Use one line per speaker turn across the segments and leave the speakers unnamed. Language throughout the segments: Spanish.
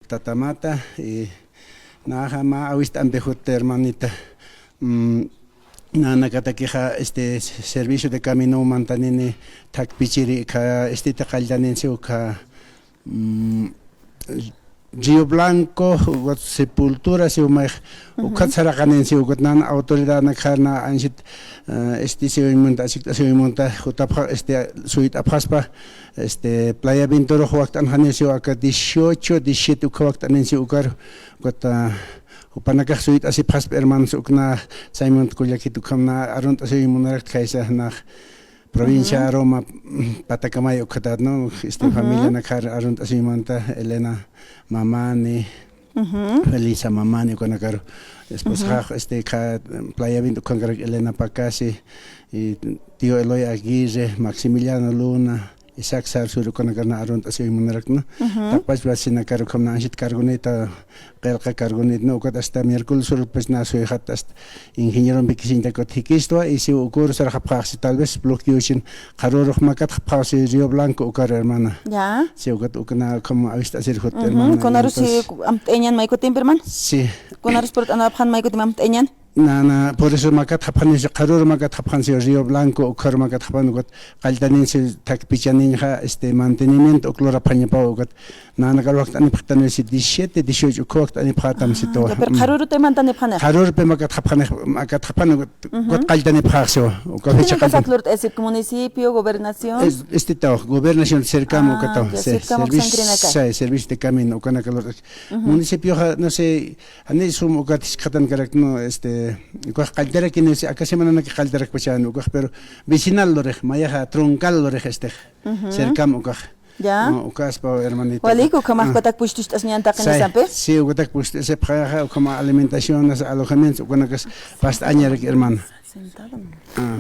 tatamata y naja ma awista ambejote hermanita. Nana kataquija servicio de camino mantanini takpichiri ka takaldanense ka Río Blanco sepultura se umay ukatsarakanense ukatnan autoridad nakana anjit se monta se monta jutapha suit apaspa playa Vintoro huaktan hanese aka 18 17 ukwaktanense ukar kota upanakah suit asi pas hermanos ukna Simon kuliakitu kamna arunt asi munarak kaisa na provincia Roma Patacamayo ukatad no familia nakar arunt asi monta Elena Mamani Elisa Mamani konakar después ka playa Vinto konakar Elena Pacasi y tío Eloy Aguirre Maximiliano Luna Isaac Sarsuru konakar na arunt asi munarak no tapas basina karo kamna anjit kargoneta Kelka cargonit no ukat hasta miércoles sur pues na soy hat hasta ingeniero bikisinta kot hikisto y si ukur sar khapxi tal vez bloqueation qaror makat khapxi Río Blanco ukar hermana
ya
si ukat ukna como avista hacer hot hermana
konaru si amteñan maiko timperman
sí
konaru sport anaphan maiko timamteñan
na por eso makat khapxan si qaror makat khapxan si Río Blanco ukar makat khapxan ukat qaltanin si takpichanin ha mantenimiento uklora pañapa ukat nana galwaqt ani phtan si 17 18 ukat ani phatam si to
per qaror temantani phana
qaror pe makat khapxan ukat qaltani phaqso ukat
fecha qaltlurt ese municipio gobernación
gobernación cercano ukat servicio de camino ukana kalor municipio no sé ani sum ukat khatan karak no ukat qaltara que acá semana na qaltara pachan ukat pero vecinal loreg maya troncal loreg cercano ukat
ya
ukas pa hermanito
waliko kamak patak pushtus asnianta kanisampe
sí utak pushtus se praja como alimentación alojamiento ukanas past añar hermano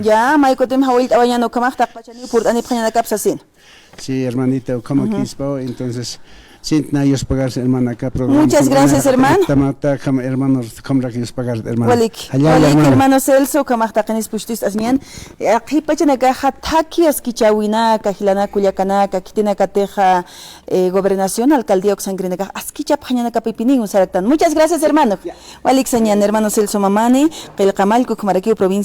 ya maiko tem hawil awanyano kamak tak pachani purt ani phanyana kapsasin
sí hermanito como quispo entonces sin ellos pagarse hermana acá
muchas gracias hermano
tamata como hermanos como que ellos pagar hermano
walik hermano Celso kamak takanis pushtus asnian qipachana ka hatakias kichawina kahilana kuliakana ka kitina kateja gobernación alcaldía oxangrina ka askicha phanyana ka pipini usaraktan muchas gracias hermano walik sañan hermano Celso Mamani qilqamal kumaraki provincia